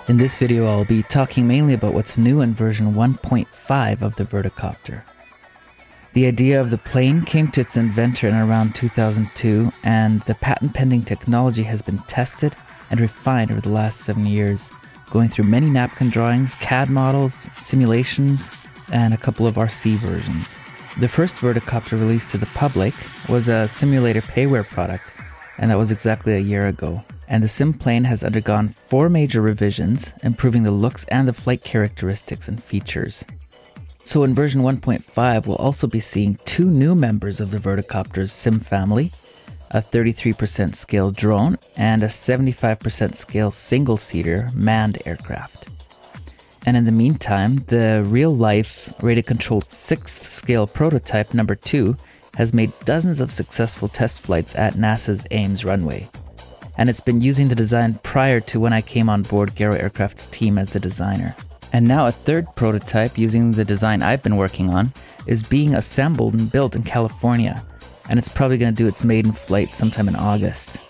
In this video, I'll be talking mainly about what's new in version 1.5 of the Verticopter. The idea of the plane came to its inventor in around 2002, and the patent-pending technology has been tested and refined over the last 7 years, going through many napkin drawings, CAD models, simulations, and a couple of RC versions. The first Verticopter released to the public was a simulator payware product, and that was exactly a year ago. And the sim plane has undergone 4 major revisions, improving the looks and the flight characteristics and features. So in version 1.5, we'll also be seeing 2 new members of the Verticopter's sim family, a 33% scale drone and a 75% scale single-seater manned aircraft. And in the meantime, the real-life radio-controlled 6th scale prototype number 2 has made dozens of successful test flights at NASA's AMES runway. And it's been using the design prior to when I came on board Garo Aircraft's team as the designer. And now a 3rd prototype using the design I've been working on is being assembled and built in California, and it's probably going to do its maiden flight sometime in August.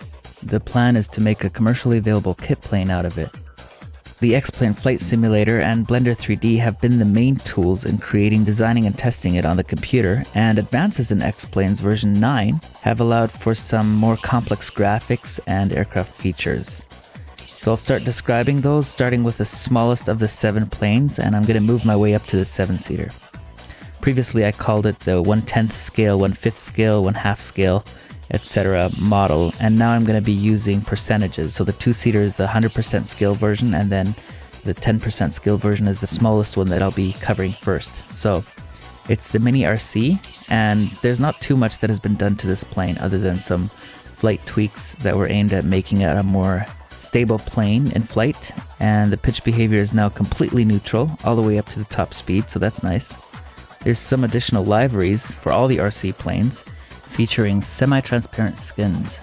The plan is to make a commercially available kit plane out of it. The X-Plane Flight Simulator and Blender 3D have been the main tools in creating, designing, and testing it on the computer, and advances in X-Plane's version 9 have allowed for some more complex graphics and aircraft features. So I'll start describing those, starting with the smallest of the 7 planes, and I'm going to move my way up to the 7-seater. Previously I called it the 1/10th scale, 1/5th scale, 1/2 scale, etc. model, and now I'm going to be using percentages. So the 2-seater is the 100% scale version, and then the 10% scale version is the smallest one that I'll be covering first. So it's the Mini RC, and there's not too much that has been done to this plane other than some flight tweaks that were aimed at making it a more stable plane in flight, and the pitch behavior is now completely neutral all the way up to the top speed, so that's nice. There's some additional liveries for all the RC planes, featuring semi-transparent skins.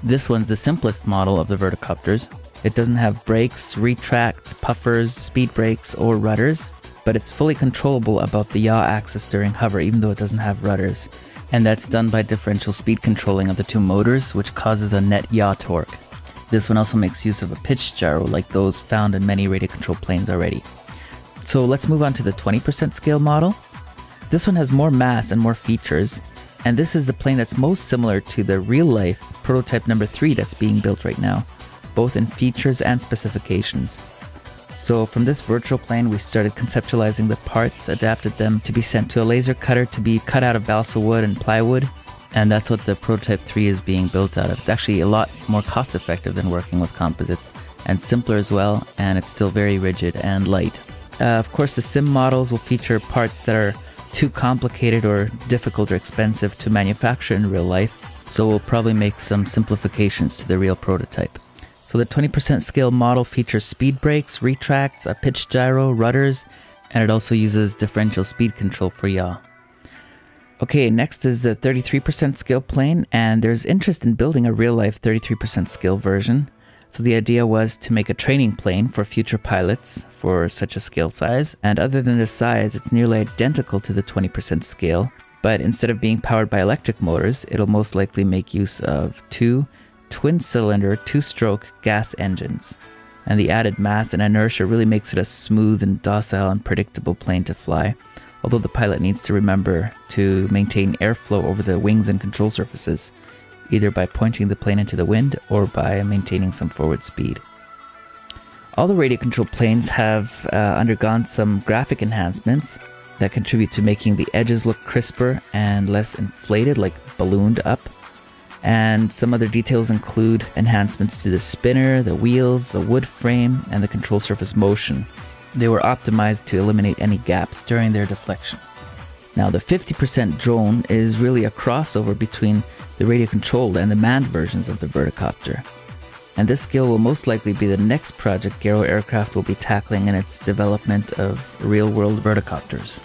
This one's the simplest model of the Verticopters. It doesn't have brakes, retracts, puffers, speed brakes, or rudders, but it's fully controllable about the yaw axis during hover, even though it doesn't have rudders. And that's done by differential speed controlling of the 2 motors, which causes a net yaw torque. This one also makes use of a pitch gyro like those found in many radio-controlled planes already. So let's move on to the 20% scale model. This one has more mass and more features, and this is the plane that's most similar to the real-life prototype number 3 that's being built right now, both in features and specifications. So from this virtual plane, we started conceptualizing the parts, adapted them to be sent to a laser cutter to be cut out of balsa wood and plywood, and that's what the prototype 3 is being built out of. It's actually a lot more cost-effective than working with composites, and simpler as well, and it's still very rigid and light. Of course, the sim models will feature parts that are too complicated or difficult or expensive to manufacture in real life, so we'll probably make some simplifications to the real prototype. So the 20% scale model features speed brakes, retracts, a pitch gyro, rudders, and it also uses differential speed control for yaw. Okay, next is the 33% scale plane, and there's interest in building a real-life 33% scale version. So the idea was to make a training plane for future pilots for such a scale size, and other than the size, it's nearly identical to the 20% scale, but instead of being powered by electric motors, it'll most likely make use of 2 twin-cylinder, 2-stroke gas engines. And the added mass and inertia really makes it a smooth and docile and predictable plane to fly, although the pilot needs to remember to maintain airflow over the wings and control surfaces, either by pointing the plane into the wind or by maintaining some forward speed. All the radio-controlled planes have undergone some graphic enhancements that contribute to making the edges look crisper and less inflated, like ballooned up. And some other details include enhancements to the spinner, the wheels, the wood frame, and the control surface motion. They were optimized to eliminate any gaps during their deflection. Now the 50% drone is really a crossover between the radio-controlled and the manned versions of the Verticopter. And this skill will most likely be the next project Garo Aircraft will be tackling in its development of real-world Verticopters.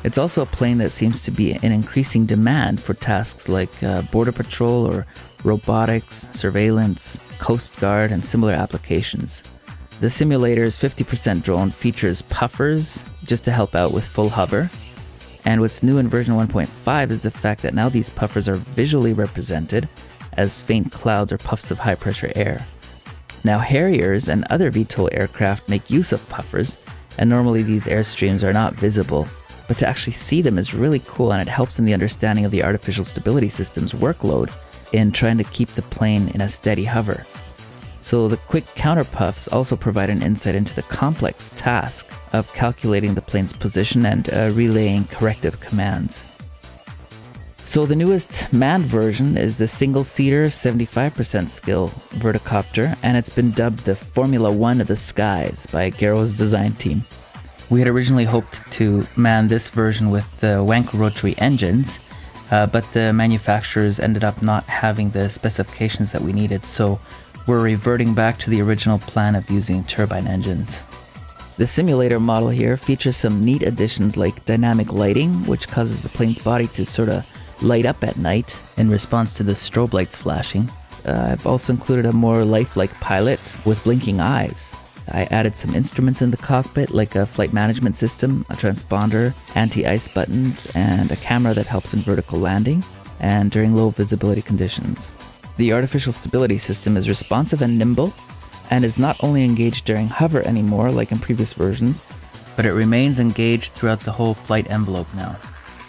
It's also a plane that seems to be in increasing demand for tasks like border patrol or robotics, surveillance, coast guard, and similar applications. The simulator's 50% drone features puffers just to help out with full hover. And what's new in version 1.5 is the fact that now these puffers are visually represented as faint clouds or puffs of high pressure air. Now Harriers and other VTOL aircraft make use of puffers, and normally these airstreams are not visible, but to actually see them is really cool, and it helps in the understanding of the artificial stability system's workload in trying to keep the plane in a steady hover. So the quick counterpuffs also provide an insight into the complex task of calculating the plane's position and relaying corrective commands. So the newest manned version is the single-seater 75% skill Verticopter, and it's been dubbed the Formula One of the skies by Garrow's design team. We had originally hoped to man this version with the Wankel rotary engines, but the manufacturers ended up not having the specifications that we needed, so we're reverting back to the original plan of using turbine engines. The simulator model here features some neat additions like dynamic lighting, which causes the plane's body to sort of light up at night in response to the strobe lights flashing. I've also included a more lifelike pilot with blinking eyes. I added some instruments in the cockpit like a flight management system, a transponder, anti-ice buttons, and a camera that helps in vertical landing and during low visibility conditions. The artificial stability system is responsive and nimble, and is not only engaged during hover anymore like in previous versions, but it remains engaged throughout the whole flight envelope now.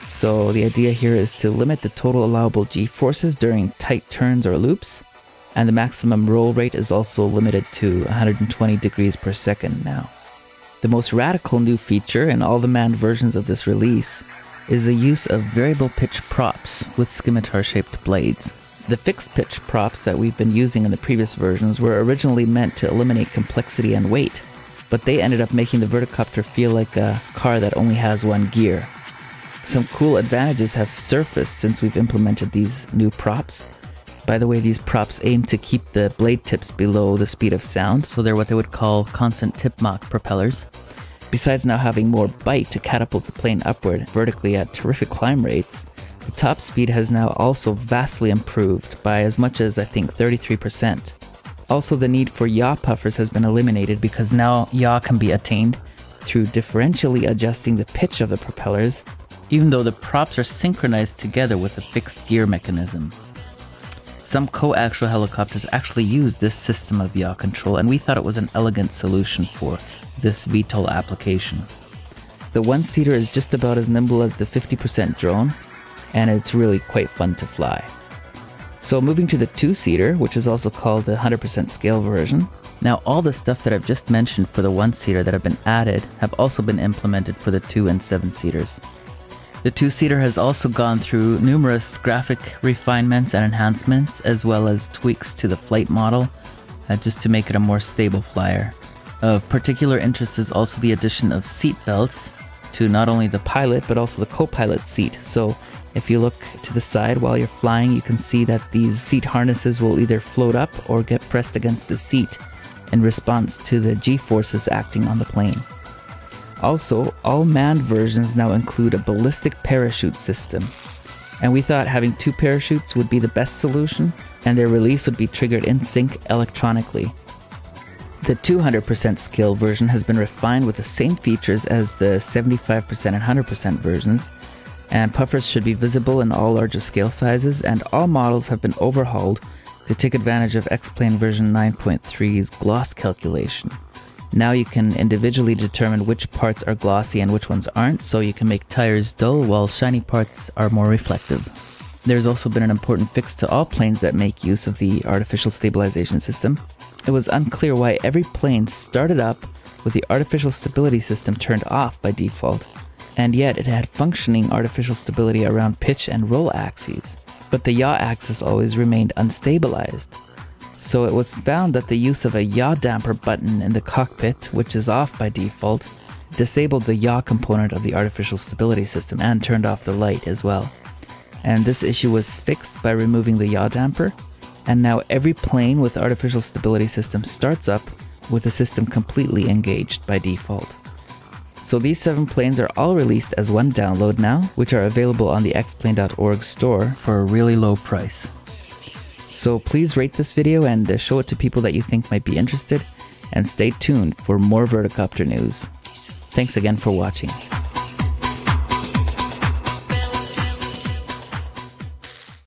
So the idea here is to limit the total allowable G-forces during tight turns or loops, and the maximum roll rate is also limited to 120 degrees per second now. The most radical new feature in all the manned versions of this release is the use of variable pitch props with scimitar-shaped blades. The fixed pitch props that we've been using in the previous versions were originally meant to eliminate complexity and weight, but they ended up making the Verticopter feel like a car that only has one gear. Some cool advantages have surfaced since we've implemented these new props. By the way, these props aim to keep the blade tips below the speed of sound, so they're what they would call constant tip Mach propellers. Besides now having more bite to catapult the plane upward vertically at terrific climb rates, the top speed has now also vastly improved by as much as I think 33%. Also, the need for yaw puffers has been eliminated because now yaw can be attained through differentially adjusting the pitch of the propellers, even though the props are synchronized together with a fixed gear mechanism. Some coaxial helicopters actually use this system of yaw control, and we thought it was an elegant solution for this VTOL application. The one-seater is just about as nimble as the 50% drone, and it's really quite fun to fly. So moving to the two-seater, which is also called the 100% scale version. Now all the stuff that I've just mentioned for the one-seater that have been added have also been implemented for the 2 and 7-seaters. The two-seater has also gone through numerous graphic refinements and enhancements, as well as tweaks to the flight model, just to make it a more stable flyer. Of particular interest is also the addition of seat belts to not only the pilot, but also the co-pilot seat. So if you look to the side while you're flying, you can see that these seat harnesses will either float up or get pressed against the seat in response to the G-forces acting on the plane. Also, all manned versions now include a ballistic parachute system, and we thought having 2 parachutes would be the best solution, and their release would be triggered in sync electronically. The 200% scale version has been refined with the same features as the 75% and 100% versions, and puffers should be visible in all larger scale sizes, and all models have been overhauled to take advantage of X-Plane version 9.3's gloss calculation. Now you can individually determine which parts are glossy and which ones aren't, so you can make tires dull while shiny parts are more reflective. There's also been an important fix to all planes that make use of the artificial stabilization system. It was unclear why every plane started up with the artificial stability system turned off by default, and yet it had functioning artificial stability around pitch and roll axes, but the yaw axis always remained unstabilized. So it was found that the use of a yaw damper button in the cockpit, which is off by default, disabled the yaw component of the artificial stability system and turned off the light as well. And this issue was fixed by removing the yaw damper, and now every plane with artificial stability system starts up with the system completely engaged by default. So these 7 planes are all released as one download now, which are available on the xplane.org store for a really low price. So please rate this video and show it to people that you think might be interested, and stay tuned for more Verticopter news. Thanks again for watching.